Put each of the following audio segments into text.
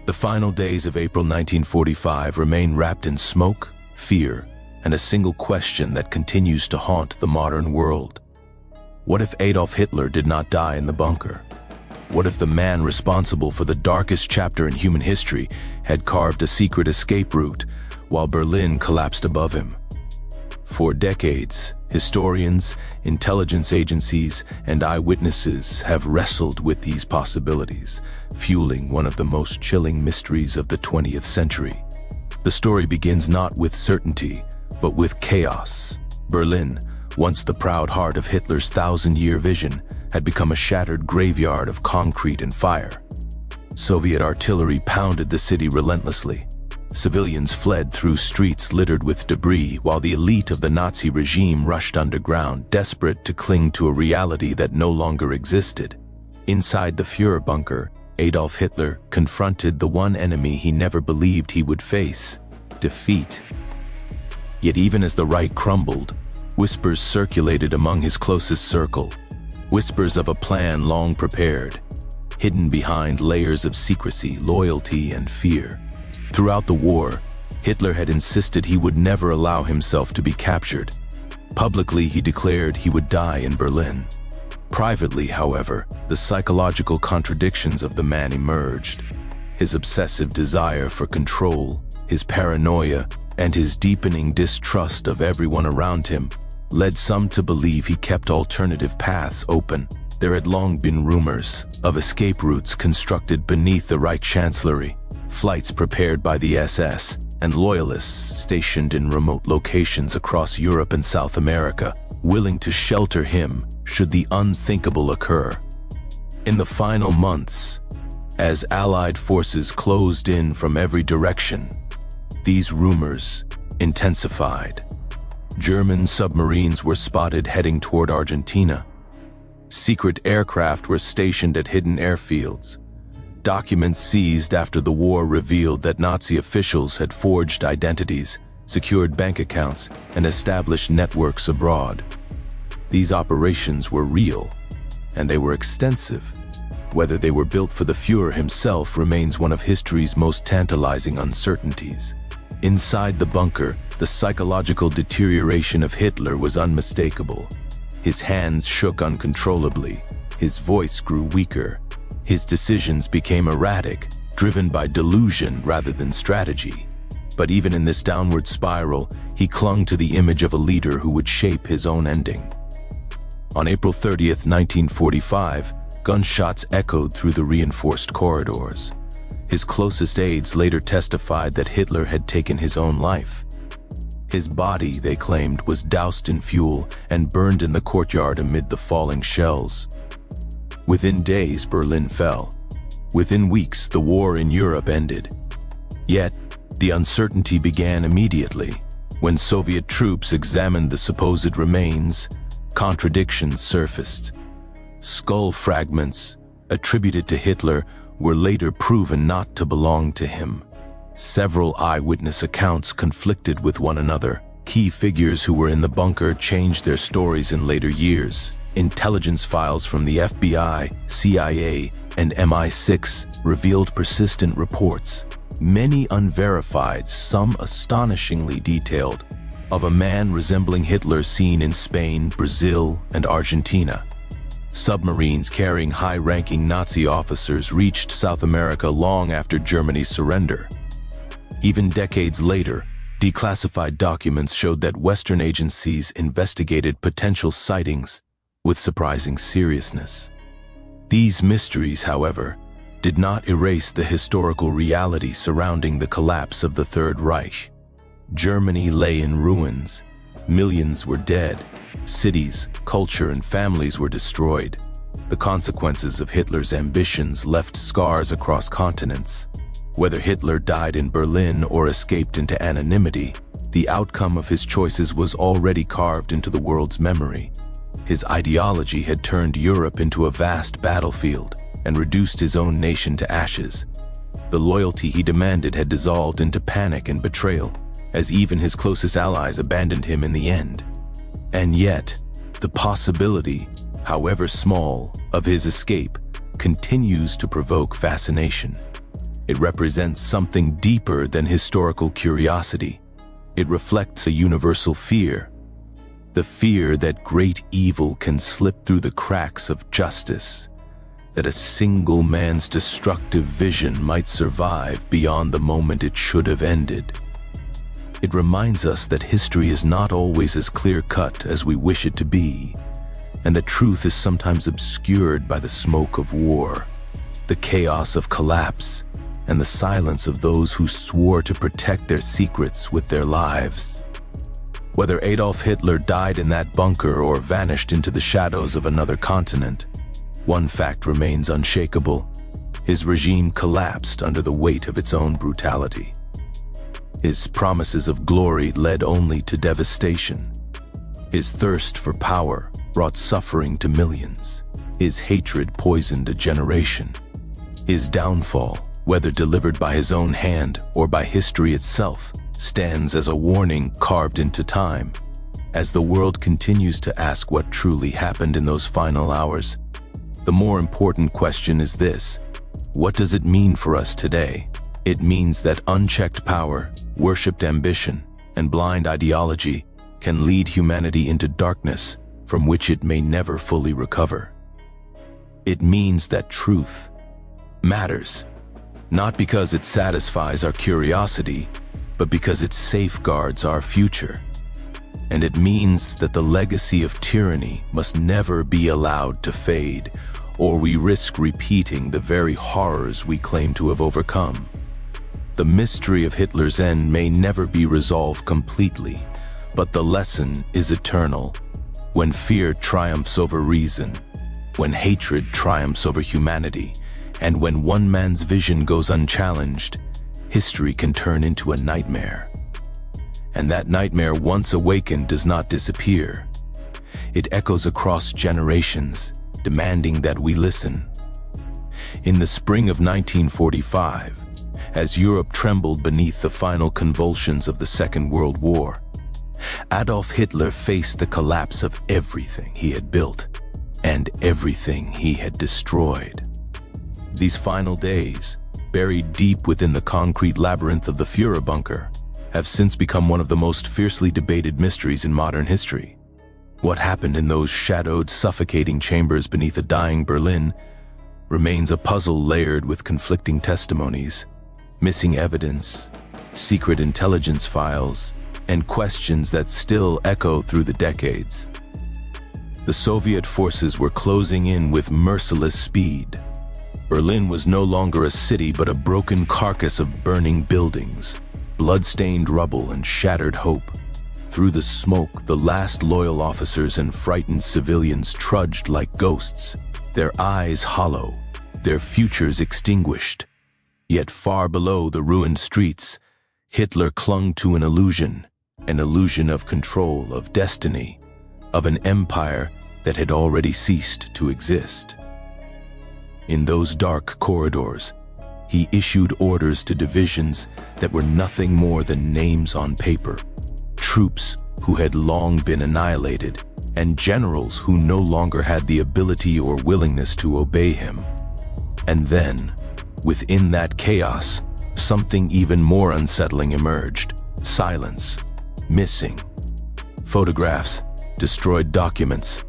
The final days of April 1945 remain wrapped in smoke, fear, and a single question that continues to haunt the modern world. What if Adolf Hitler did not die in the bunker? What if the man responsible for the darkest chapter in human history had carved a secret escape route while Berlin collapsed above him? For decades, historians, intelligence agencies, and eyewitnesses have wrestled with these possibilities, fueling one of the most chilling mysteries of the 20th century. The story begins not with certainty, but with chaos. Berlin, once the proud heart of Hitler's thousand-year vision, had become a shattered graveyard of concrete and fire. Soviet artillery pounded the city relentlessly. Civilians fled through streets littered with debris, while the elite of the Nazi regime rushed underground, desperate to cling to a reality that no longer existed. Inside the Führerbunker, Adolf Hitler confronted the one enemy he never believed he would face: defeat. Yet even as the right crumbled, whispers circulated among his closest circle, whispers of a plan long prepared, hidden behind layers of secrecy, loyalty, and fear. Throughout the war, Hitler had insisted he would never allow himself to be captured. Publicly, he declared he would die in Berlin. Privately, however, the psychological contradictions of the man emerged. His obsessive desire for control, his paranoia, and his deepening distrust of everyone around him led some to believe he kept alternative paths open. There had long been rumors of escape routes constructed beneath the Reich Chancellery, flights prepared by the SS, and loyalists stationed in remote locations across Europe and South America, willing to shelter him should the unthinkable occur. In the final months, as Allied forces closed in from every direction, these rumors intensified. German submarines were spotted heading toward Argentina. Secret aircraft were stationed at hidden airfields. Documents seized after the war revealed that Nazi officials had forged identities, secured bank accounts, and established networks abroad. These operations were real, and they were extensive. Whether they were built for the Führer himself remains one of history's most tantalizing uncertainties. Inside the bunker, the psychological deterioration of Hitler was unmistakable. His hands shook uncontrollably, his voice grew weaker, his decisions became erratic, driven by delusion rather than strategy. But even in this downward spiral, he clung to the image of a leader who would shape his own ending. On April 30th, 1945, gunshots echoed through the reinforced corridors. His closest aides later testified that Hitler had taken his own life. His body, they claimed, was doused in fuel and burned in the courtyard amid the falling shells. Within days, Berlin fell. Within weeks, the war in Europe ended. Yet, the uncertainty began immediately. When Soviet troops examined the supposed remains, contradictions surfaced. Skull fragments, attributed to Hitler, were later proven not to belong to him. Several eyewitness accounts conflicted with one another. Key figures who were in the bunker changed their stories in later years. Intelligence files from the FBI, CIA, and MI6 revealed persistent reports, many unverified, some astonishingly detailed, of a man resembling Hitler seen in Spain, Brazil, and Argentina. Submarines carrying high-ranking Nazi officers reached South America long after Germany's surrender. Even decades later, declassified documents showed that Western agencies investigated potential sightings with surprising seriousness. These mysteries, however, did not erase the historical reality surrounding the collapse of the Third Reich. Germany lay in ruins. Millions were dead. Cities, culture, and families were destroyed. The consequences of Hitler's ambitions left scars across continents. Whether Hitler died in Berlin or escaped into anonymity, the outcome of his choices was already carved into the world's memory. His ideology had turned Europe into a vast battlefield and reduced his own nation to ashes. The loyalty he demanded had dissolved into panic and betrayal, as even his closest allies abandoned him in the end. And yet, the possibility, however small, of his escape continues to provoke fascination. It represents something deeper than historical curiosity. It reflects a universal fear, the fear that great evil can slip through the cracks of justice, that a single man's destructive vision might survive beyond the moment it should have ended. It reminds us that history is not always as clear-cut as we wish it to be, and that truth is sometimes obscured by the smoke of war, the chaos of collapse, and the silence of those who swore to protect their secrets with their lives. Whether Adolf Hitler died in that bunker or vanished into the shadows of another continent, one fact remains unshakable: his regime collapsed under the weight of its own brutality. His promises of glory led only to devastation. His thirst for power brought suffering to millions. His hatred poisoned a generation. His downfall, whether delivered by his own hand or by history itself, stands as a warning carved into time. As the world continues to ask what truly happened in those final hours, the more important question is this: what does it mean for us today? It means that unchecked power, worshipped ambition, and blind ideology can lead humanity into darkness from which it may never fully recover. It means that truth matters, not because it satisfies our curiosity, but because it safeguards our future. And it means that the legacy of tyranny must never be allowed to fade, or we risk repeating the very horrors we claim to have overcome. The mystery of Hitler's end may never be resolved completely, but the lesson is eternal. When fear triumphs over reason, when hatred triumphs over humanity, and when one man's vision goes unchallenged, history can turn into a nightmare. And that nightmare, once awakened, does not disappear. It echoes across generations, demanding that we listen. In the spring of 1945, as Europe trembled beneath the final convulsions of the Second World War, Adolf Hitler faced the collapse of everything he had built and everything he had destroyed. These final days, buried deep within the concrete labyrinth of the Führerbunker, have since become one of the most fiercely debated mysteries in modern history. What happened in those shadowed, suffocating chambers beneath a dying Berlin remains a puzzle layered with conflicting testimonies, missing evidence, secret intelligence files, and questions that still echo through the decades. The Soviet forces were closing in with merciless speed. Berlin was no longer a city but a broken carcass of burning buildings, blood-stained rubble and shattered hope. Through the smoke, the last loyal officers and frightened civilians trudged like ghosts, their eyes hollow, their futures extinguished. Yet far below the ruined streets, Hitler clung to an illusion of control, of destiny, of an empire that had already ceased to exist. In those dark corridors, he issued orders to divisions that were nothing more than names on paper, troops who had long been annihilated, and generals who no longer had the ability or willingness to obey him. And then, within that chaos, something even more unsettling emerged: silence, missing photographs, destroyed documents,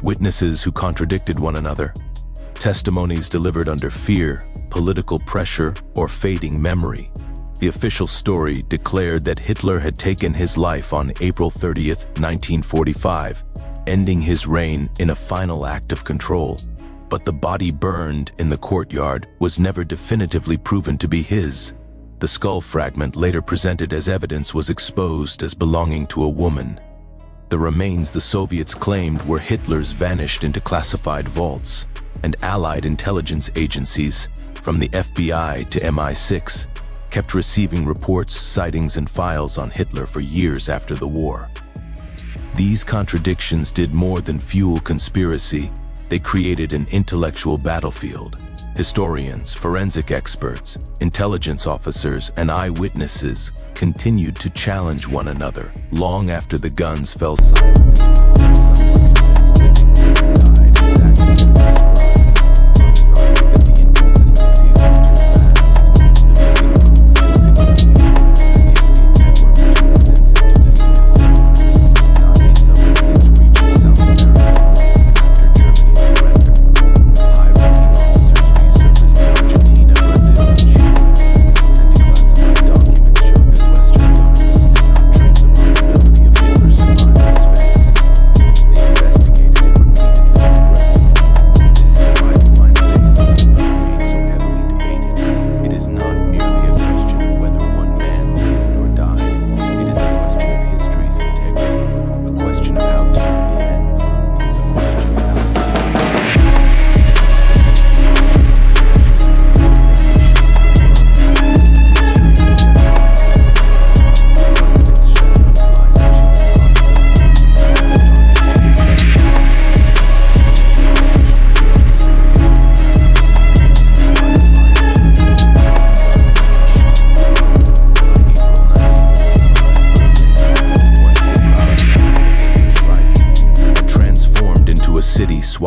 witnesses who contradicted one another, testimonies delivered under fear, political pressure, or fading memory. The official story declared that Hitler had taken his life on April 30th, 1945, ending his reign in a final act of control. But the body burned in the courtyard was never definitively proven to be his. The skull fragment, later presented as evidence, was exposed as belonging to a woman. The remains the Soviets claimed were Hitler's vanished into classified vaults, and Allied intelligence agencies, from the FBI to MI6, kept receiving reports, sightings, and files on Hitler for years after the war. These contradictions did more than fuel conspiracy. They created an intellectual battlefield. Historians, forensic experts, intelligence officers, and eyewitnesses continued to challenge one another long after the guns fell silent.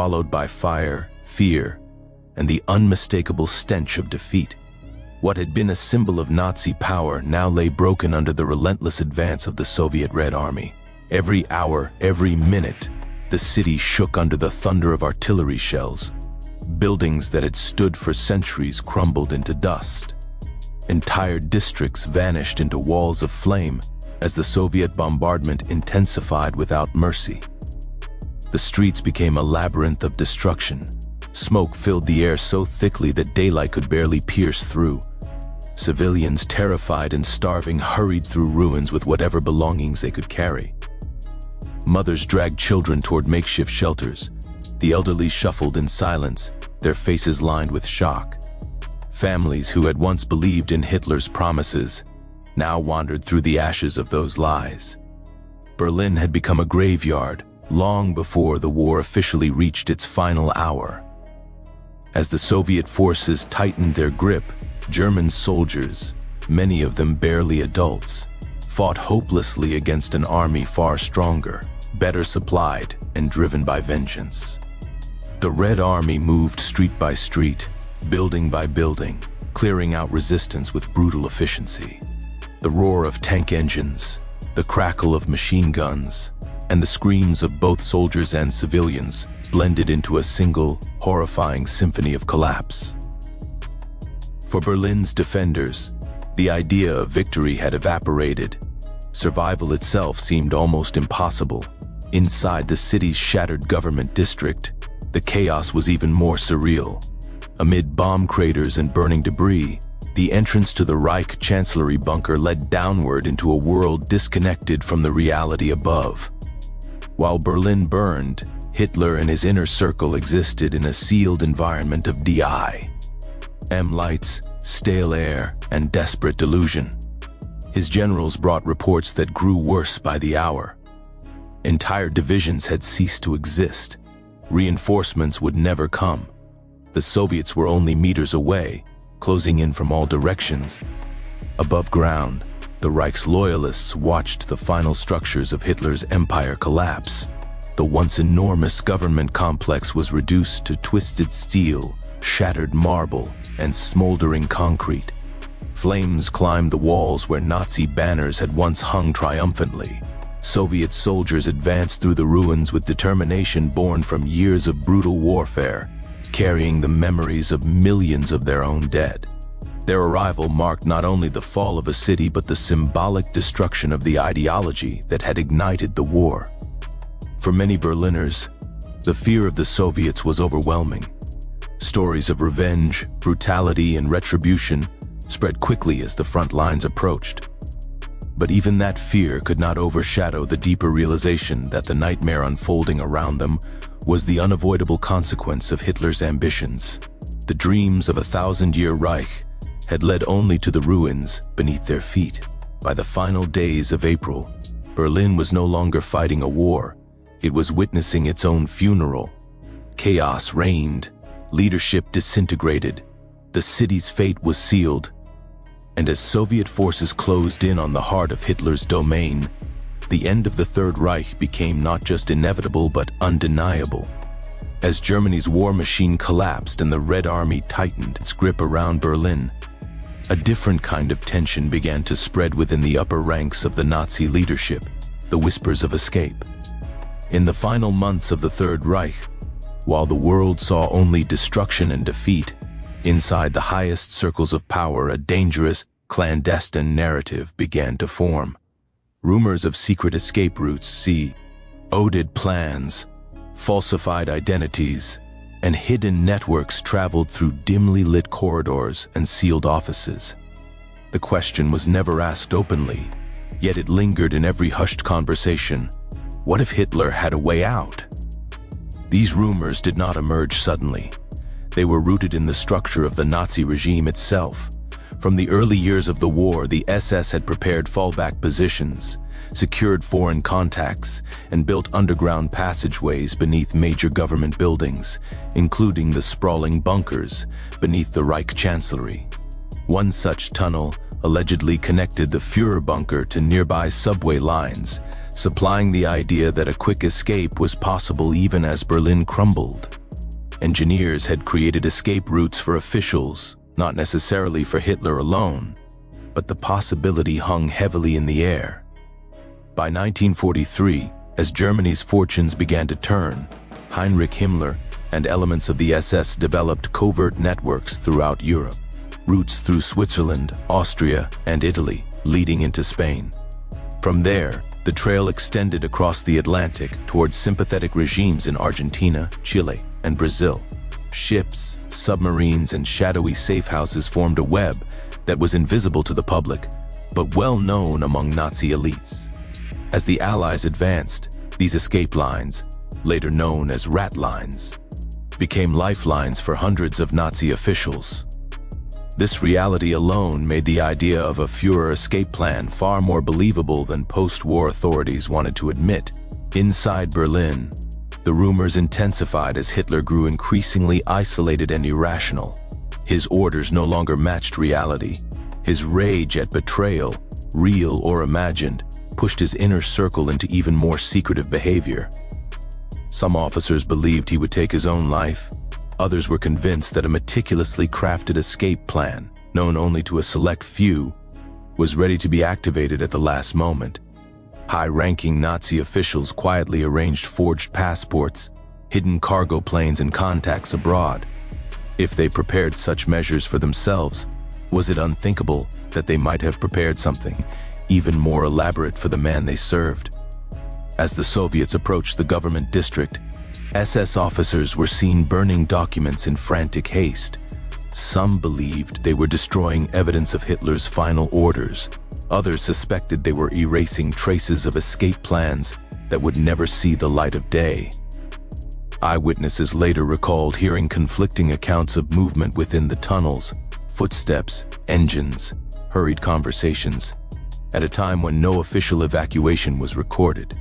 swallowed by fire, fear, and the unmistakable stench of defeat. What had been a symbol of Nazi power now lay broken under the relentless advance of the Soviet Red Army. Every hour, every minute, the city shook under the thunder of artillery shells. Buildings that had stood for centuries crumbled into dust. Entire districts vanished into walls of flame as the Soviet bombardment intensified without mercy. The streets became a labyrinth of destruction. Smoke filled the air so thickly that daylight could barely pierce through. Civilians, terrified and starving, hurried through ruins with whatever belongings they could carry. Mothers dragged children toward makeshift shelters. The elderly shuffled in silence, their faces lined with shock. Families who had once believed in Hitler's promises now wandered through the ashes of those lies. Berlin had become a graveyard long before the war officially reached its final hour. As the Soviet forces tightened their grip, German soldiers, many of them barely adults, fought hopelessly against an army far stronger, better supplied, and driven by vengeance. The Red Army moved street by street, building by building, clearing out resistance with brutal efficiency. The roar of tank engines, the crackle of machine guns, and the screams of both soldiers and civilians blended into a single, horrifying symphony of collapse. For Berlin's defenders, the idea of victory had evaporated. Survival itself seemed almost impossible. Inside the city's shattered government district, the chaos was even more surreal. Amid bomb craters and burning debris, the entrance to the Reich Chancellery bunker led downward into a world disconnected from the reality above. While Berlin burned, Hitler and his inner circle existed in a sealed environment of lights, stale air, and desperate delusion. His generals brought reports that grew worse by the hour. Entire divisions had ceased to exist. Reinforcements would never come. The Soviets were only meters away, closing in from all directions. Above ground, the Reich's loyalists watched the final structures of Hitler's empire collapse. The once enormous government complex was reduced to twisted steel, shattered marble, and smoldering concrete. Flames climbed the walls where Nazi banners had once hung triumphantly. Soviet soldiers advanced through the ruins with determination born from years of brutal warfare, carrying the memories of millions of their own dead. Their arrival marked not only the fall of a city but the symbolic destruction of the ideology that had ignited the war. For many Berliners, the fear of the Soviets was overwhelming. Stories of revenge, brutality, and retribution spread quickly as the front lines approached. But even that fear could not overshadow the deeper realization that the nightmare unfolding around them was the unavoidable consequence of Hitler's ambitions. The dreams of a 1,000-year Reich had led only to the ruins beneath their feet. By the final days of April, Berlin was no longer fighting a war. It was witnessing its own funeral. Chaos reigned, leadership disintegrated, the city's fate was sealed, and as Soviet forces closed in on the heart of Hitler's domain, the end of the Third Reich became not just inevitable but undeniable. As Germany's war machine collapsed and the Red Army tightened its grip around Berlin, a different kind of tension began to spread within the upper ranks of the Nazi leadership, the whispers of escape. In the final months of the Third Reich, while the world saw only destruction and defeat, inside the highest circles of power a dangerous, clandestine narrative began to form. Rumors of secret escape routes, coded plans, falsified identities, and hidden networks traveled through dimly lit corridors and sealed offices. The question was never asked openly, yet it lingered in every hushed conversation. What if Hitler had a way out? These rumors did not emerge suddenly. They were rooted in the structure of the Nazi regime itself. From the early years of the war, the SS had prepared fallback positions, secured foreign contacts, and built underground passageways beneath major government buildings, including the sprawling bunkers beneath the Reich Chancellery. One such tunnel, allegedly connected the Führerbunker to nearby subway lines, supplying the idea that a quick escape was possible even as Berlin crumbled. Engineers had created escape routes for officials, not necessarily for Hitler alone, but the possibility hung heavily in the air. By 1943, as Germany's fortunes began to turn, Heinrich Himmler and elements of the SS developed covert networks throughout Europe, routes through Switzerland, Austria, and Italy, leading into Spain. From there, the trail extended across the Atlantic towards sympathetic regimes in Argentina, Chile, and Brazil. Ships, submarines, and shadowy safehouses formed a web that was invisible to the public, but well known among Nazi elites. As the Allies advanced, these escape lines, later known as rat lines, became lifelines for hundreds of Nazi officials. This reality alone made the idea of a Führer escape plan far more believable than post-war authorities wanted to admit. Inside Berlin, the rumors intensified as Hitler grew increasingly isolated and irrational. His orders no longer matched reality. His rage at betrayal, real or imagined, pushed his inner circle into even more secretive behavior. Some officers believed he would take his own life. Others were convinced that a meticulously crafted escape plan, known only to a select few, was ready to be activated at the last moment. High-ranking Nazi officials quietly arranged forged passports, hidden cargo planes, and contacts abroad. If they prepared such measures for themselves, was it unthinkable that they might have prepared something even more elaborate for the man they served? As the Soviets approached the government district, SS officers were seen burning documents in frantic haste. Some believed they were destroying evidence of Hitler's final orders. Others suspected they were erasing traces of escape plans that would never see the light of day. Eyewitnesses later recalled hearing conflicting accounts of movement within the tunnels, footsteps, engines, hurried conversations, at a time when no official evacuation was recorded.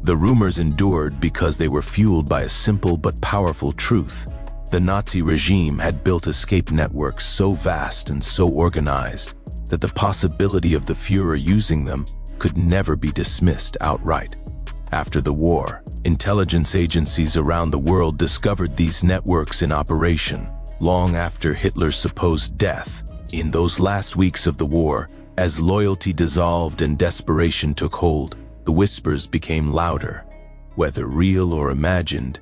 The rumors endured because they were fueled by a simple but powerful truth. The Nazi regime had built escape networks so vast and so organized that the possibility of the Führer using them could never be dismissed outright. After the war, intelligence agencies around the world discovered these networks in operation long after Hitler's supposed death. In those last weeks of the war, as loyalty dissolved and desperation took hold, the whispers became louder. Whether real or imagined,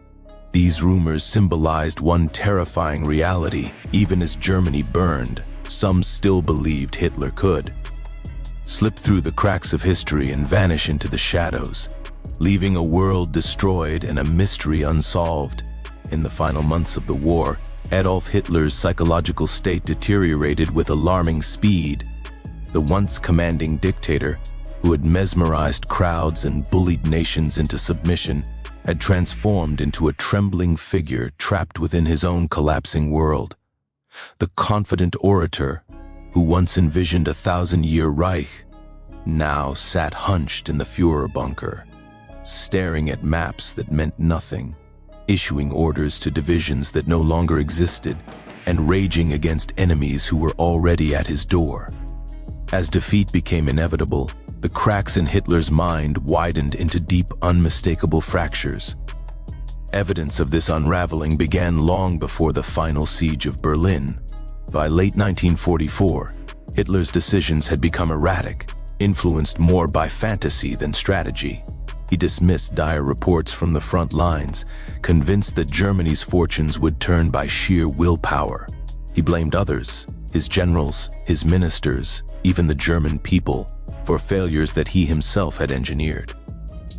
these rumors symbolized one terrifying reality. Even as Germany burned, some still believed Hitler could slip through the cracks of history and vanish into the shadows, leaving a world destroyed and a mystery unsolved. In the final months of the war, Adolf Hitler's psychological state deteriorated with alarming speed. The once commanding dictator, who had mesmerized crowds and bullied nations into submission, had transformed into a trembling figure trapped within his own collapsing world. The confident orator, who once envisioned a 1,000-year Reich, now sat hunched in the Führerbunker, staring at maps that meant nothing, issuing orders to divisions that no longer existed, and raging against enemies who were already at his door. As defeat became inevitable, the cracks in Hitler's mind widened into deep, unmistakable fractures. Evidence of this unraveling began long before the final siege of Berlin. By late 1944, Hitler's decisions had become erratic, influenced more by fantasy than strategy. He dismissed dire reports from the front lines, convinced that Germany's fortunes would turn by sheer willpower. He blamed others, his generals, his ministers, even the German people, for failures that he himself had engineered.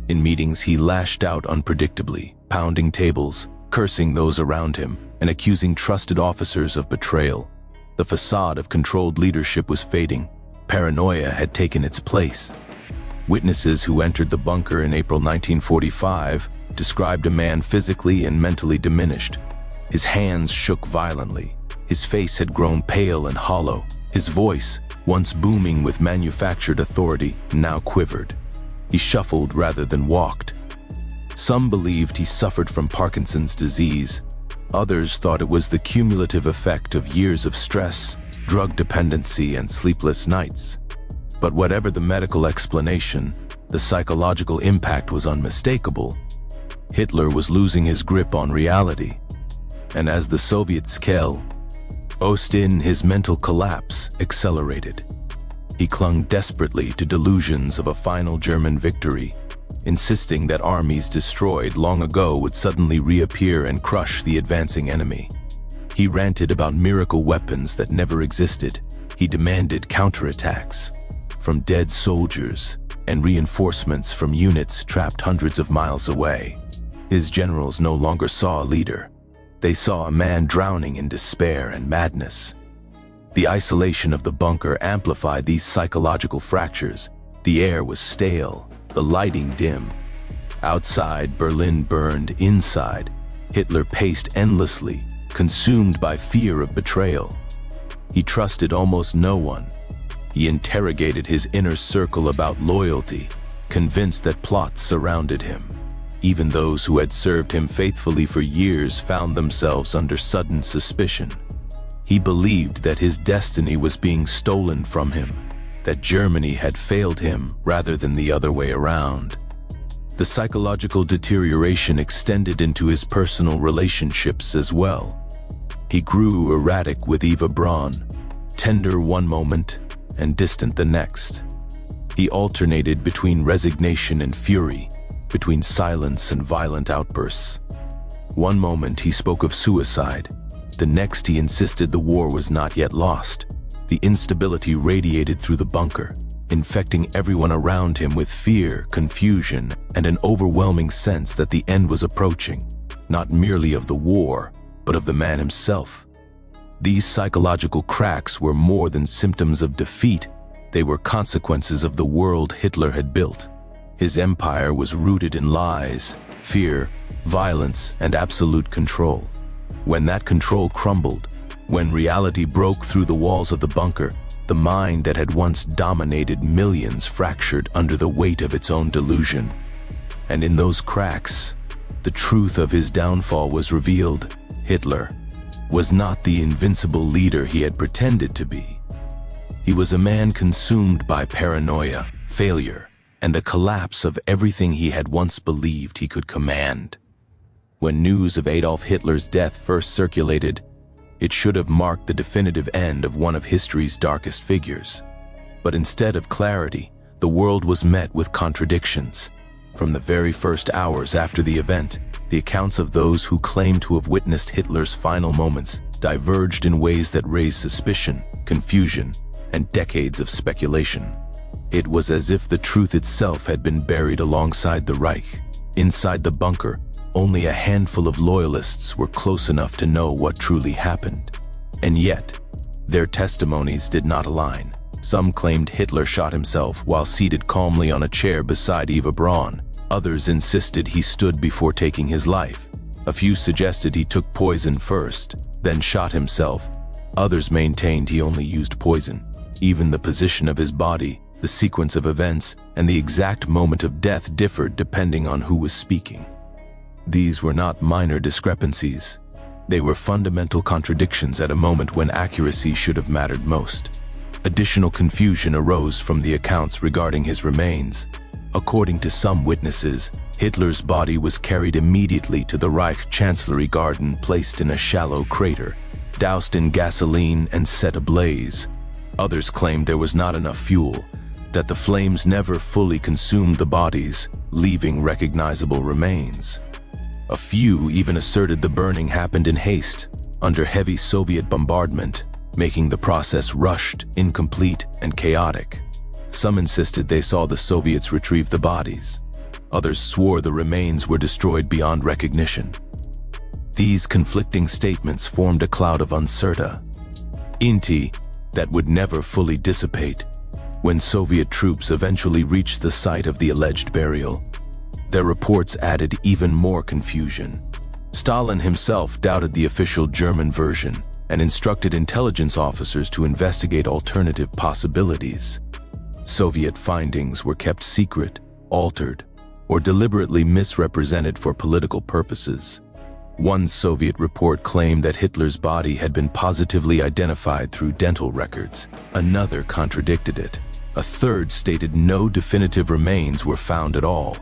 In meetings, he lashed out unpredictably, pounding tables, cursing those around him, and accusing trusted officers of betrayal. The facade of controlled leadership was fading. Paranoia had taken its place. Witnesses who entered the bunker in April 1945 described a man physically and mentally diminished. His hands shook violently. His face had grown pale and hollow. His voice, once booming with manufactured authority, now quivered. He shuffled rather than walked. Some believed he suffered from Parkinson's disease. Others thought it was the cumulative effect of years of stress, drug dependency, and sleepless nights. But whatever the medical explanation, the psychological impact was unmistakable. Hitler was losing his grip on reality. And as the Soviets closed in, his mental collapse accelerated. He clung desperately to delusions of a final German victory, insisting that armies destroyed long ago would suddenly reappear and crush the advancing enemy. He ranted about miracle weapons that never existed. He demanded counterattacks from dead soldiers and reinforcements from units trapped hundreds of miles away. His generals no longer saw a leader. They saw a man drowning in despair and madness. The isolation of the bunker amplified these psychological fractures. The air was stale, the lighting dim. Outside, Berlin burned. Inside, Hitler paced endlessly, consumed by fear of betrayal. He trusted almost no one. He interrogated his inner circle about loyalty, convinced that plots surrounded him. Even those who had served him faithfully for years found themselves under sudden suspicion. He believed that his destiny was being stolen from him, that Germany had failed him rather than the other way around. The psychological deterioration extended into his personal relationships as well. He grew erratic with Eva Braun, tender one moment and distant the next. He alternated between resignation and fury, between silence and violent outbursts. One moment he spoke of suicide, the next he insisted the war was not yet lost. The instability radiated through the bunker, infecting everyone around him with fear, confusion, and an overwhelming sense that the end was approaching, not merely of the war, but of the man himself. These psychological cracks were more than symptoms of defeat. They were consequences of the world Hitler had built. His empire was rooted in lies, fear, violence, and absolute control. When that control crumbled, when reality broke through the walls of the bunker, the mind that had once dominated millions fractured under the weight of its own delusion. And in those cracks, the truth of his downfall was revealed. Hitler was not the invincible leader he had pretended to be. He was a man consumed by paranoia, failure, and the collapse of everything he had once believed he could command. When news of Adolf Hitler's death first circulated, it should have marked the definitive end of one of history's darkest figures. But instead of clarity, the world was met with contradictions. From the very first hours after the event, the accounts of those who claimed to have witnessed Hitler's final moments diverged in ways that raised suspicion, confusion, and decades of speculation. It was as if the truth itself had been buried alongside the Reich. Inside the bunker, only a handful of loyalists were close enough to know what truly happened. And yet, their testimonies did not align. Some claimed Hitler shot himself while seated calmly on a chair beside Eva Braun. Others insisted he stood before taking his life. A few suggested he took poison first, then shot himself. Others maintained he only used poison. Even the position of his body, the sequence of events, and the exact moment of death differed depending on who was speaking. These were not minor discrepancies. They were fundamental contradictions at a moment when accuracy should have mattered most. Additional confusion arose from the accounts regarding his remains. According to some witnesses, Hitler's body was carried immediately to the Reich Chancellery Garden, placed in a shallow crater, doused in gasoline and set ablaze. Others claimed there was not enough fuel, that the flames never fully consumed the bodies, leaving recognizable remains. A few even asserted the burning happened in haste, under heavy Soviet bombardment, making the process rushed, incomplete, and chaotic. Some insisted they saw the Soviets retrieve the bodies. Others swore the remains were destroyed beyond recognition. These conflicting statements formed a cloud of uncertainty that would never fully dissipate. When Soviet troops eventually reached the site of the alleged burial, their reports added even more confusion. Stalin himself doubted the official German version and instructed intelligence officers to investigate alternative possibilities. Soviet findings were kept secret, altered, or deliberately misrepresented for political purposes. One Soviet report claimed that Hitler's body had been positively identified through dental records. Another contradicted it. A third stated no definitive remains were found at all.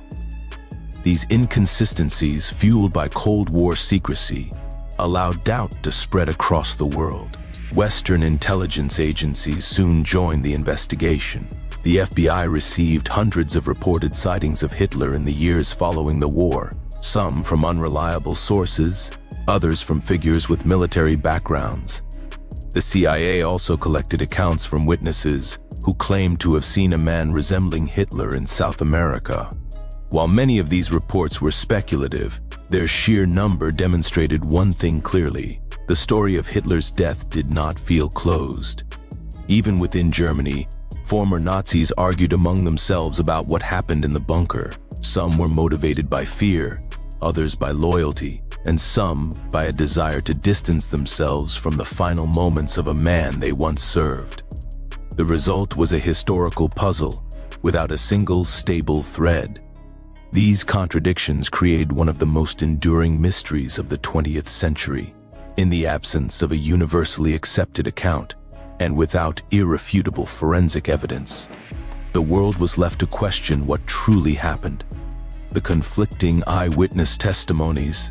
These inconsistencies, fueled by Cold War secrecy, allowed doubt to spread across the world. Western intelligence agencies soon joined the investigation. The FBI received hundreds of reported sightings of Hitler in the years following the war, some from unreliable sources, others from figures with military backgrounds. The CIA also collected accounts from witnesses who claimed to have seen a man resembling Hitler in South America. While many of these reports were speculative, their sheer number demonstrated one thing clearly: the story of Hitler's death did not feel closed. Even within Germany, former Nazis argued among themselves about what happened in the bunker. Some were motivated by fear, others by loyalty, and some by a desire to distance themselves from the final moments of a man they once served. The result was a historical puzzle without a single stable thread. These contradictions created one of the most enduring mysteries of the 20th century. In the absence of a universally accepted account, and without irrefutable forensic evidence, the world was left to question what truly happened. The conflicting eyewitness testimonies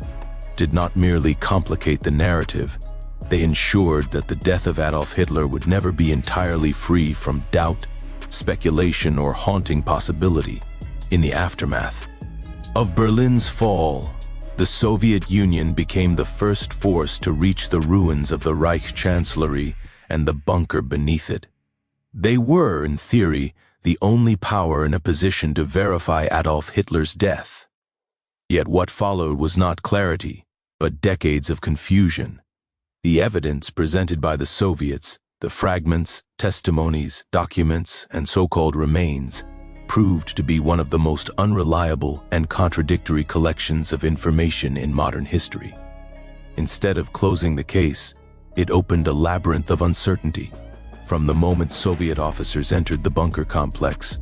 did not merely complicate the narrative, they ensured that the death of Adolf Hitler would never be entirely free from doubt, speculation, or haunting possibility. In the aftermath of Berlin's fall, the Soviet Union became the first force to reach the ruins of the Reich Chancellery and the bunker beneath it. They were, in theory, the only power in a position to verify Adolf Hitler's death. Yet what followed was not clarity, but decades of confusion. The evidence presented by the Soviets, the fragments, testimonies, documents, and so-called remains, proved to be one of the most unreliable and contradictory collections of information in modern history. Instead of closing the case, it opened a labyrinth of uncertainty. From the moment Soviet officers entered the bunker complex,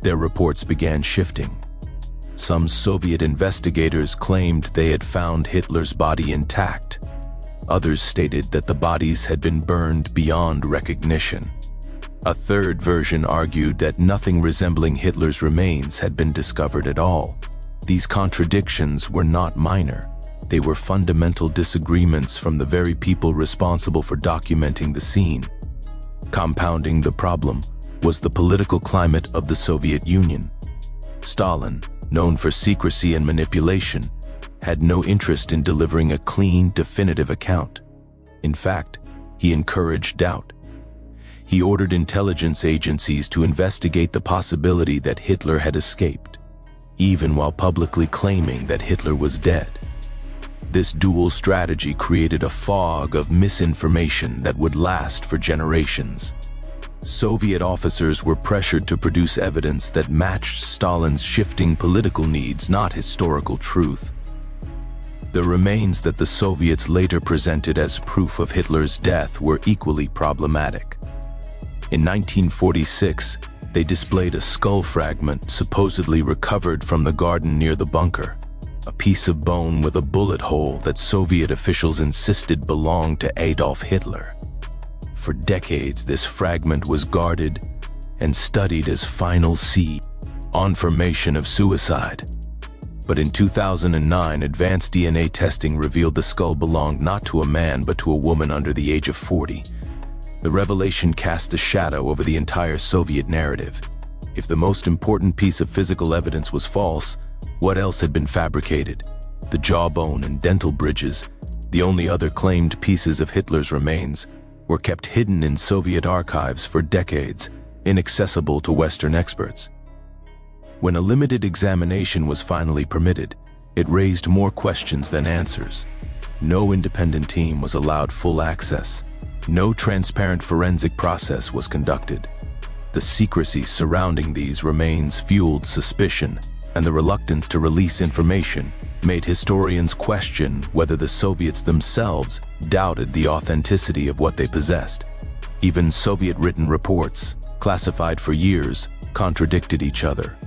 their reports began shifting. Some Soviet investigators claimed they had found Hitler's body intact. Others stated that the bodies had been burned beyond recognition. A third version argued that nothing resembling Hitler's remains had been discovered at all. These contradictions were not minor. They were fundamental disagreements from the very people responsible for documenting the scene. Compounding the problem was the political climate of the Soviet Union. Stalin, known for secrecy and manipulation, had no interest in delivering a clean, definitive account. In fact, he encouraged doubt. He ordered intelligence agencies to investigate the possibility that Hitler had escaped, even while publicly claiming that Hitler was dead. This dual strategy created a fog of misinformation that would last for generations. Soviet officers were pressured to produce evidence that matched Stalin's shifting political needs, not historical truth. The remains that the Soviets later presented as proof of Hitler's death were equally problematic. In 1946, they displayed a skull fragment supposedly recovered from the garden near the bunker, a piece of bone with a bullet hole that Soviet officials insisted belonged to Adolf Hitler. For decades, this fragment was guarded and studied as final confirmation of suicide. But in 2009, advanced DNA testing revealed the skull belonged not to a man but to a woman under the age of 40. The revelation cast a shadow over the entire Soviet narrative. If the most important piece of physical evidence was false, what else had been fabricated? The jawbone and dental bridges, the only other claimed pieces of Hitler's remains, were kept hidden in Soviet archives for decades, inaccessible to Western experts. When a limited examination was finally permitted, it raised more questions than answers. No independent team was allowed full access. No transparent forensic process was conducted. The secrecy surrounding these remains fueled suspicion, and the reluctance to release information made historians question whether the Soviets themselves doubted the authenticity of what they possessed. Even Soviet-written reports, classified for years, contradicted each other.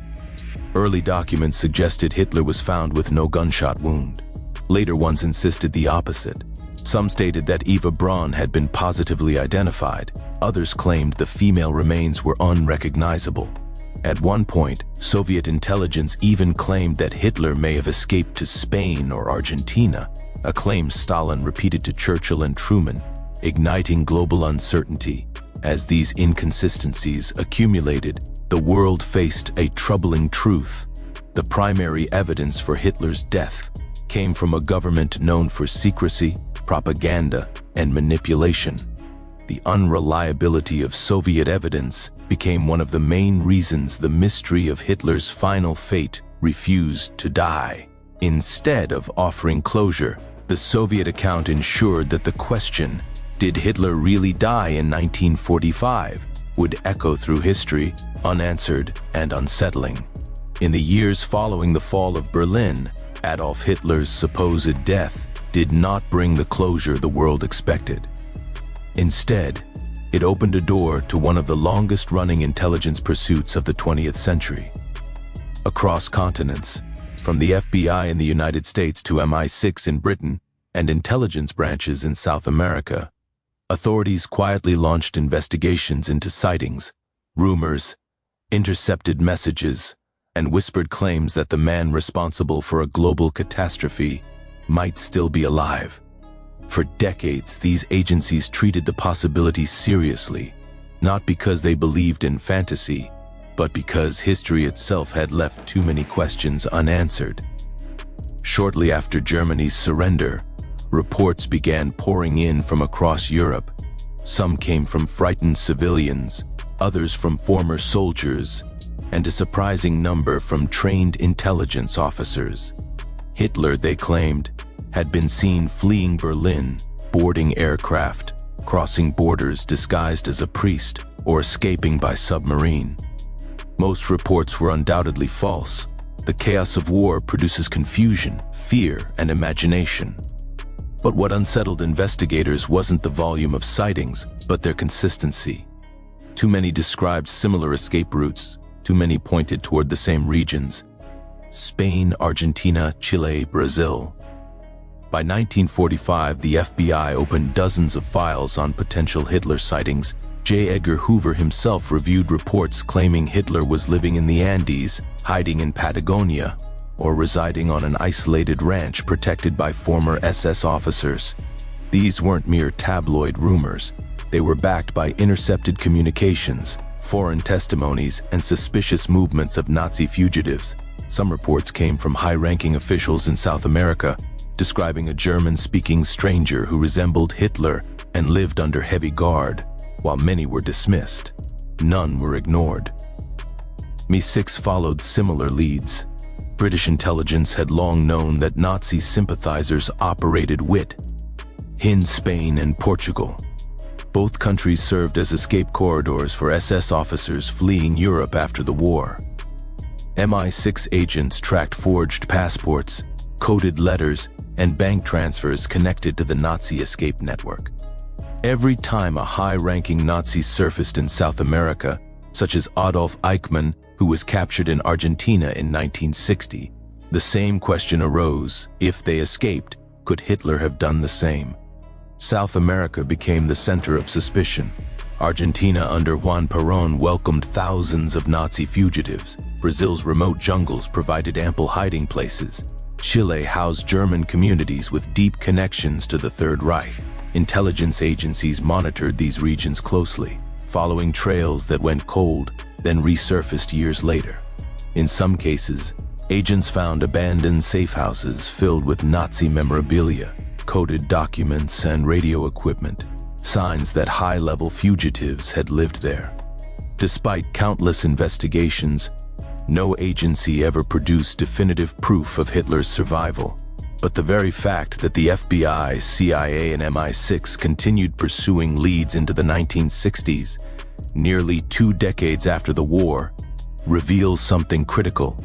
Early documents suggested Hitler was found with no gunshot wound. Later ones insisted the opposite. Some stated that Eva Braun had been positively identified. Others claimed the female remains were unrecognizable. At one point, Soviet intelligence even claimed that Hitler may have escaped to Spain or Argentina, a claim Stalin repeated to Churchill and Truman, igniting global uncertainty. As these inconsistencies accumulated, the world faced a troubling truth. The primary evidence for Hitler's death came from a government known for secrecy, propaganda, and manipulation. The unreliability of Soviet evidence became one of the main reasons the mystery of Hitler's final fate refused to die. Instead of offering closure, the Soviet account ensured that the question, "Did Hitler really die in 1945?" would echo through history, unanswered and unsettling. In the years following the fall of Berlin, Adolf Hitler's supposed death did not bring the closure the world expected. Instead, it opened a door to one of the longest-running intelligence pursuits of the 20th century. Across continents, from the FBI in the United States to MI6 in Britain and intelligence branches in South America, authorities quietly launched investigations into sightings, rumors, intercepted messages, and whispered claims that the man responsible for a global catastrophe might still be alive. For decades, these agencies treated the possibility seriously, not because they believed in fantasy, but because history itself had left too many questions unanswered. Shortly after Germany's surrender, reports began pouring in from across Europe. Some came from frightened civilians, others from former soldiers, and a surprising number from trained intelligence officers. Hitler, they claimed, had been seen fleeing Berlin, boarding aircraft, crossing borders disguised as a priest, or escaping by submarine. Most reports were undoubtedly false. The chaos of war produces confusion, fear, and imagination. But what unsettled investigators wasn't the volume of sightings, but their consistency. Too many described similar escape routes, too many pointed toward the same regions: Spain, Argentina, Chile, Brazil. By 1945, the FBI opened dozens of files on potential Hitler sightings. J. Edgar Hoover himself reviewed reports claiming Hitler was living in the Andes, hiding in Patagonia, or residing on an isolated ranch protected by former SS officers. These weren't mere tabloid rumors. They were backed by intercepted communications, foreign testimonies, and suspicious movements of Nazi fugitives. Some reports came from high-ranking officials in South America, describing a German-speaking stranger who resembled Hitler and lived under heavy guard. While many were dismissed, none were ignored. MI6 followed similar leads. British intelligence had long known that Nazi sympathizers operated in Spain and Portugal. Both countries served as escape corridors for SS officers fleeing Europe after the war. MI6 agents tracked forged passports, coded letters, and bank transfers connected to the Nazi escape network. Every time a high-ranking Nazi surfaced in South America, such as Adolf Eichmann, who was captured in Argentina in 1960, the same question arose: if they escaped, could Hitler have done the same? South America became the center of suspicion. Argentina under Juan Perón welcomed thousands of Nazi fugitives. Brazil's remote jungles provided ample hiding places. Chile housed German communities with deep connections to the Third Reich. Intelligence agencies monitored these regions closely, following trails that went cold, then resurfaced years later. In some cases, agents found abandoned safe houses filled with Nazi memorabilia, coded documents, and radio equipment, signs that high-level fugitives had lived there. Despite countless investigations, no agency ever produced definitive proof of Hitler's survival. But the very fact that the FBI, CIA, and MI6 continued pursuing leads into the 1960s, nearly 2 decades after the war, reveals something critical.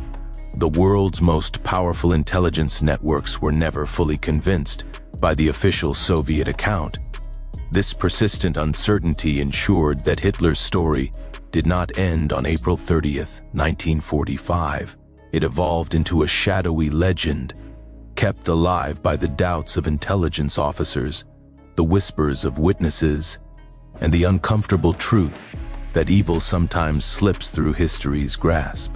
The world's most powerful intelligence networks were never fully convinced by the official Soviet account. This persistent uncertainty ensured that Hitler's story did not end on April 30th, 1945. It evolved into a shadowy legend, kept alive by the doubts of intelligence officers, the whispers of witnesses, and the uncomfortable truth that evil sometimes slips through history's grasp.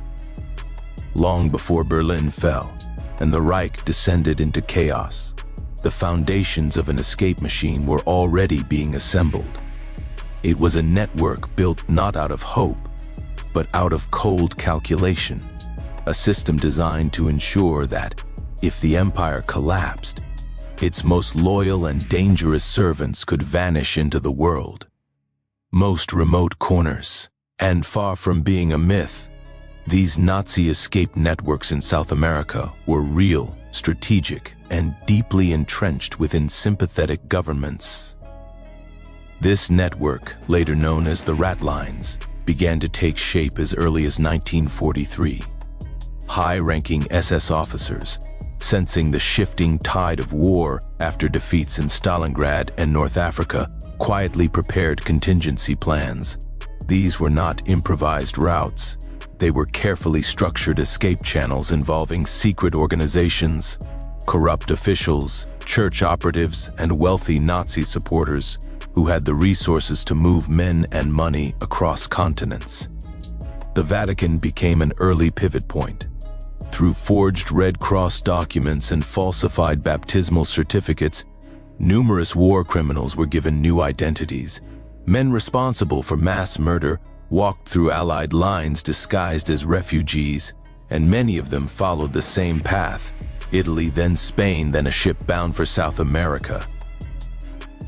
Long before Berlin fell and the Reich descended into chaos, the foundations of an escape machine were already being assembled. It was a network built not out of hope, but out of cold calculation, a system designed to ensure that, if the empire collapsed, its most loyal and dangerous servants could vanish into the world. Most remote corners, and far from being a myth, these Nazi escape networks in South America were real, strategic, and deeply entrenched within sympathetic governments. This network, later known as the Rat Lines, began to take shape as early as 1943. High-ranking SS officers, sensing the shifting tide of war after defeats in Stalingrad and North Africa, quietly prepared contingency plans. These were not improvised routes. They were carefully structured escape channels involving secret organizations, corrupt officials, church operatives, and wealthy Nazi supporters who had the resources to move men and money across continents. The Vatican became an early pivot point. Through forged Red Cross documents and falsified baptismal certificates, numerous war criminals were given new identities. Men responsible for mass murder walked through Allied lines disguised as refugees, and many of them followed the same path: Italy, then Spain, then a ship bound for South America.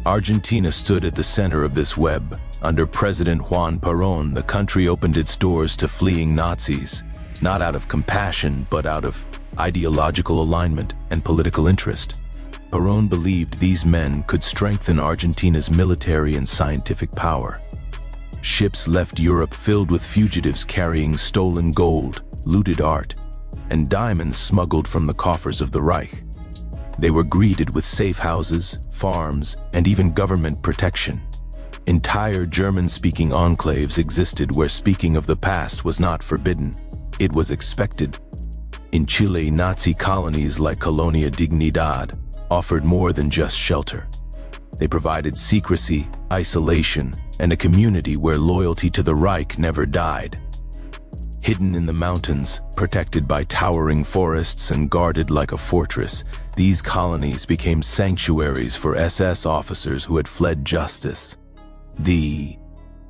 Argentina stood at the center of this web. Under President Juan Perón, the country opened its doors to fleeing Nazis, not out of compassion, but out of ideological alignment and political interest. Perón believed these men could strengthen Argentina's military and scientific power. Ships left Europe filled with fugitives carrying stolen gold, looted art, and diamonds smuggled from the coffers of the Reich. They were greeted with safe houses, farms, and even government protection. Entire German-speaking enclaves existed where speaking of the past was not forbidden. It was expected. In Chile, Nazi colonies like Colonia Dignidad offered more than just shelter. They provided secrecy, isolation, and a community where loyalty to the Reich never died. Hidden in the mountains, protected by towering forests and guarded like a fortress, these colonies became sanctuaries for SS officers who had fled justice. The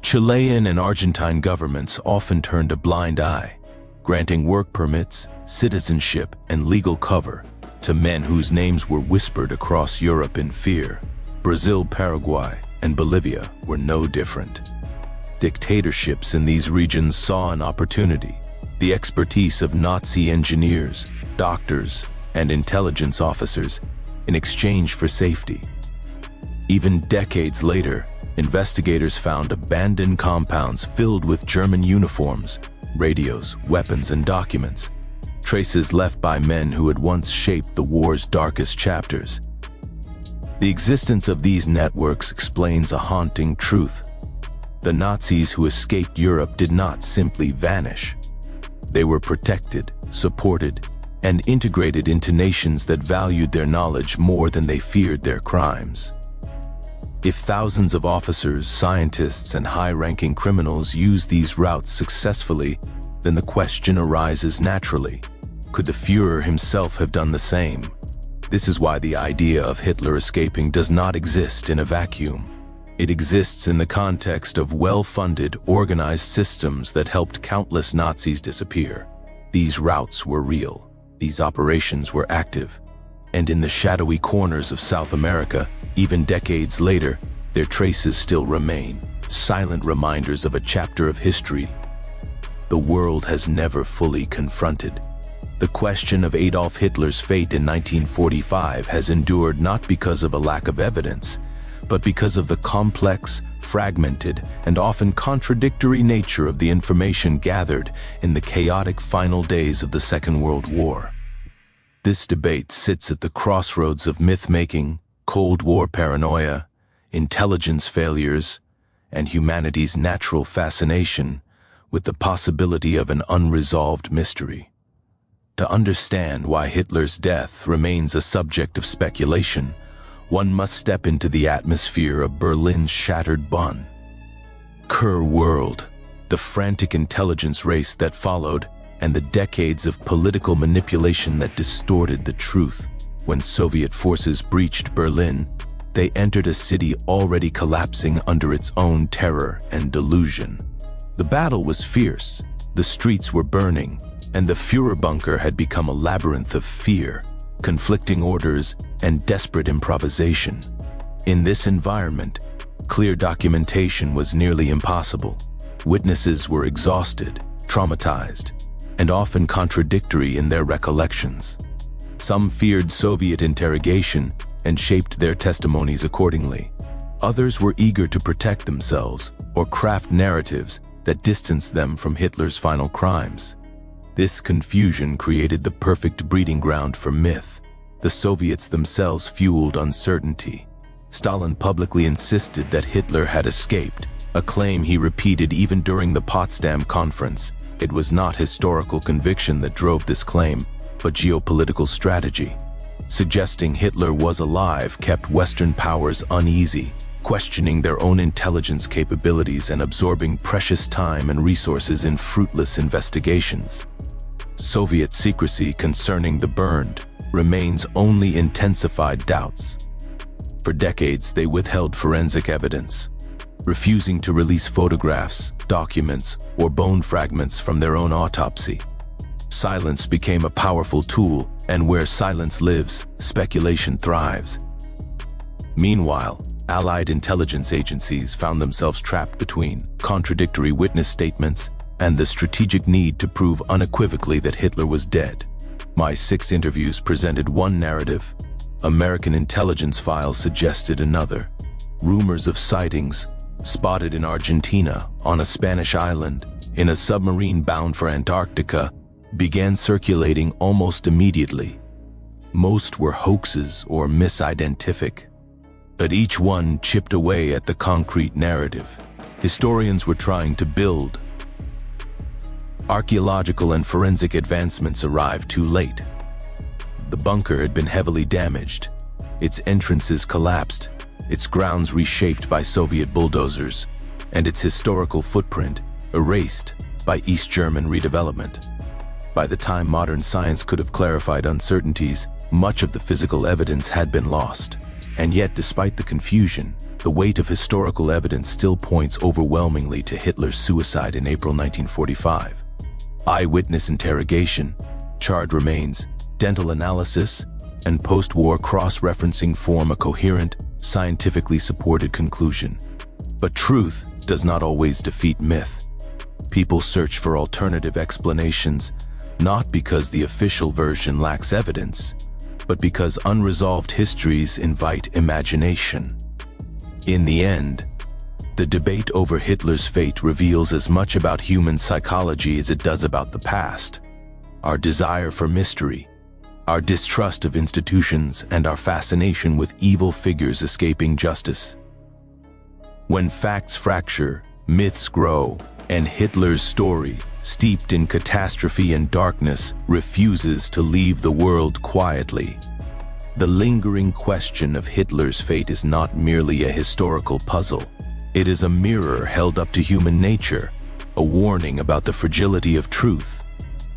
Chilean and Argentine governments often turned a blind eye, granting work permits, citizenship, and legal cover to men whose names were whispered across Europe in fear. Brazil, Paraguay, and Bolivia were no different. Dictatorships in these regions saw an opportunity: the expertise of Nazi engineers, doctors, and intelligence officers in exchange for safety. Even decades later, investigators found abandoned compounds filled with German uniforms, radios, weapons, and documents, traces left by men who had once shaped the war's darkest chapters. The existence of these networks explains a haunting truth. The Nazis who escaped Europe did not simply vanish. They were protected, supported, and integrated into nations that valued their knowledge more than they feared their crimes. If thousands of officers, scientists, and high-ranking criminals use these routes successfully, then the question arises naturally: could the Führer himself have done the same? This is why the idea of Hitler escaping does not exist in a vacuum. It exists in the context of well-funded, organized systems that helped countless Nazis disappear. These routes were real. These operations were active. And in the shadowy corners of South America, even decades later, their traces still remain, silent reminders of a chapter of history the world has never fully confronted. The question of Adolf Hitler's fate in 1945 has endured not because of a lack of evidence, but because of the complex, fragmented, and often contradictory nature of the information gathered in the chaotic final days of the Second World War. This debate sits at the crossroads of myth-making, Cold War paranoia, intelligence failures, and humanity's natural fascination with the possibility of an unresolved mystery. To understand why Hitler's death remains a subject of speculation, one must step into the atmosphere of Berlin's shattered Bonn. World, the frantic intelligence race that followed, and the decades of political manipulation that distorted the truth. When Soviet forces breached Berlin, they entered a city already collapsing under its own terror and delusion. The battle was fierce, the streets were burning, and the Führerbunker had become a labyrinth of fear, conflicting orders, and desperate improvisation. In this environment, clear documentation was nearly impossible. Witnesses were exhausted, traumatized, and often contradictory in their recollections. Some feared Soviet interrogation and shaped their testimonies accordingly. Others were eager to protect themselves or craft narratives that distanced them from Hitler's final crimes. This confusion created the perfect breeding ground for myth. The Soviets themselves fueled uncertainty. Stalin publicly insisted that Hitler had escaped, a claim he repeated even during the Potsdam Conference. It was not historical conviction that drove this claim, but geopolitical strategy. Suggesting Hitler was alive kept Western powers uneasy, questioning their own intelligence capabilities and absorbing precious time and resources in fruitless investigations. Soviet secrecy concerning the burned remains only intensified doubts. For decades, they withheld forensic evidence, refusing to release photographs, documents, or bone fragments from their own autopsy. Silence became a powerful tool, and where silence lives, speculation thrives. Meanwhile, Allied intelligence agencies found themselves trapped between contradictory witness statements and the strategic need to prove unequivocally that Hitler was dead. My 6 interviews presented one narrative. American intelligence files suggested another. Rumors of sightings, spotted in Argentina, on a Spanish island, in a submarine bound for Antarctica, began circulating almost immediately. Most were hoaxes or misidentific, but each one chipped away at the concrete narrative. Historians were trying to build. Archaeological and forensic advancements arrived too late. The bunker had been heavily damaged, its entrances collapsed, its grounds reshaped by Soviet bulldozers, and its historical footprint erased by East German redevelopment. By the time modern science could have clarified uncertainties, much of the physical evidence had been lost. And yet, despite the confusion, the weight of historical evidence still points overwhelmingly to Hitler's suicide in April 1945. Eyewitness interrogation, charred remains, dental analysis, and post-war cross-referencing form a coherent, scientifically supported conclusion. But truth does not always defeat myth. People search for alternative explanations, not because the official version lacks evidence, but because unresolved histories invite imagination. In the end, the debate over Hitler's fate reveals as much about human psychology as it does about the past. Our desire for mystery, our distrust of institutions, and our fascination with evil figures escaping justice. When facts fracture, myths grow, and Hitler's story, steeped in catastrophe and darkness, refuses to leave the world quietly. The lingering question of Hitler's fate is not merely a historical puzzle. It is a mirror held up to human nature, a warning about the fragility of truth,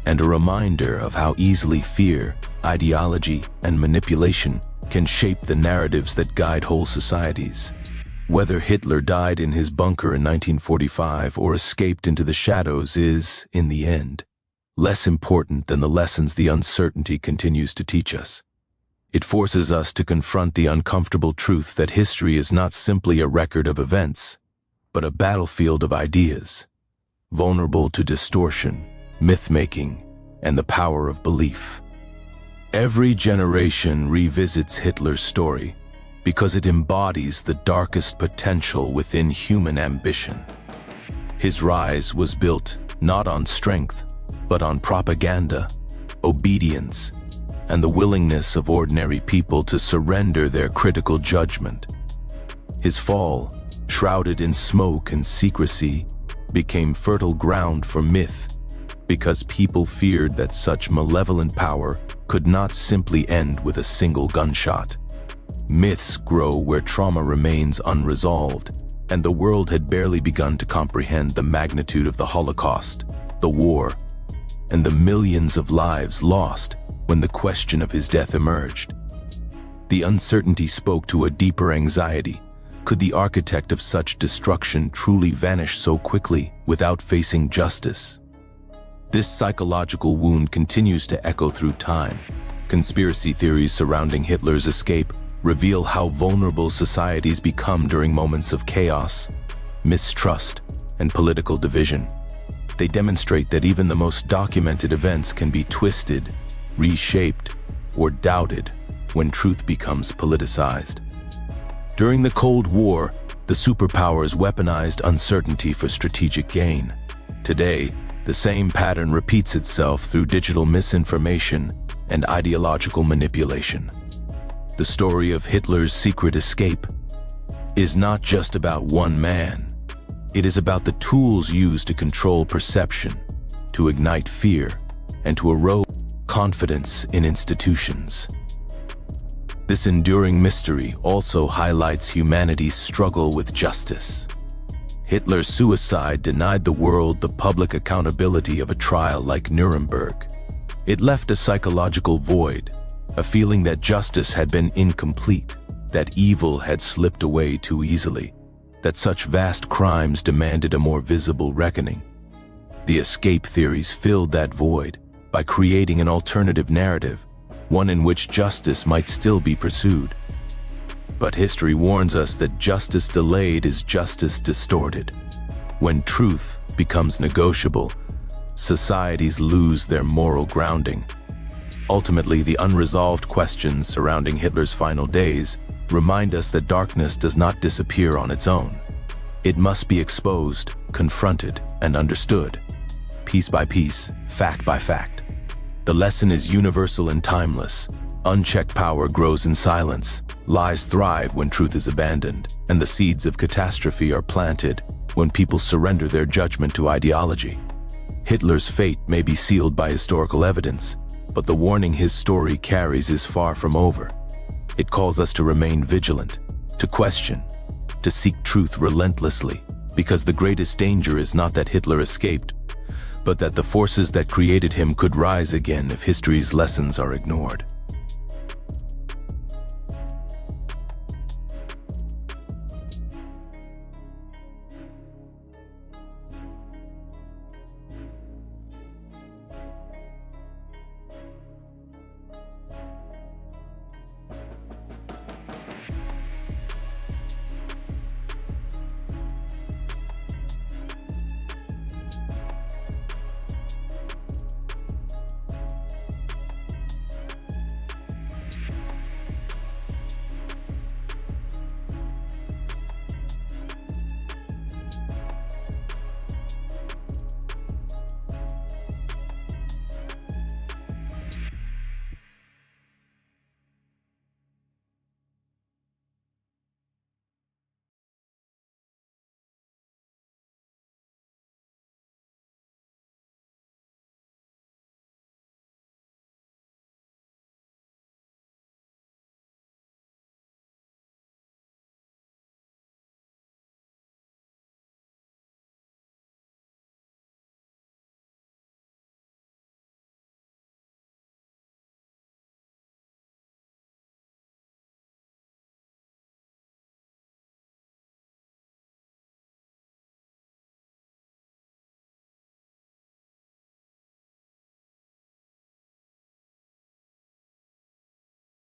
and a reminder of how easily fear, ideology, and manipulation can shape the narratives that guide whole societies. Whether Hitler died in his bunker in 1945 or escaped into the shadows is, in the end, less important than the lessons the uncertainty continues to teach us. It forces us to confront the uncomfortable truth that history is not simply a record of events, but a battlefield of ideas, vulnerable to distortion, myth-making, and the power of belief. Every generation revisits Hitler's story because it embodies the darkest potential within human ambition. His rise was built not on strength, but on propaganda, obedience, and the willingness of ordinary people to surrender their critical judgment. His fall, shrouded in smoke and secrecy, became fertile ground for myth, because people feared that such malevolent power could not simply end with a single gunshot. Myths grow where trauma remains unresolved, and the world had barely begun to comprehend the magnitude of the Holocaust, the war, and the millions of lives lost when the question of his death emerged. The uncertainty spoke to a deeper anxiety. Could the architect of such destruction truly vanish so quickly without facing justice? This psychological wound continues to echo through time. Conspiracy theories surrounding Hitler's escape reveal how vulnerable societies become during moments of chaos, mistrust, and political division. They demonstrate that even the most documented events can be twisted, reshaped, or doubted when truth becomes politicized. During the Cold War, the superpowers weaponized uncertainty for strategic gain. Today, the same pattern repeats itself through digital misinformation and ideological manipulation. The story of Hitler's secret escape is not just about one man. It is about the tools used to control perception, to ignite fear, and to erode confidence in institutions. This enduring mystery also highlights humanity's struggle with justice. Hitler's suicide denied the world the public accountability of a trial like Nuremberg. It left a psychological void, a feeling that justice had been incomplete, that evil had slipped away too easily, that such vast crimes demanded a more visible reckoning. The escape theories filled that void by creating an alternative narrative, one in which justice might still be pursued. But history warns us that justice delayed is justice distorted. When truth becomes negotiable, societies lose their moral grounding. Ultimately, the unresolved questions surrounding Hitler's final days remind us that darkness does not disappear on its own. It must be exposed, confronted, and understood, piece by piece, fact by fact. The lesson is universal and timeless. Unchecked power grows in silence, lies thrive when truth is abandoned, and the seeds of catastrophe are planted when people surrender their judgment to ideology. Hitler's fate may be sealed by historical evidence, but the warning his story carries is far from over. It calls us to remain vigilant, to question, to seek truth relentlessly, because the greatest danger is not that Hitler escaped, but that the forces that created him could rise again if history's lessons are ignored.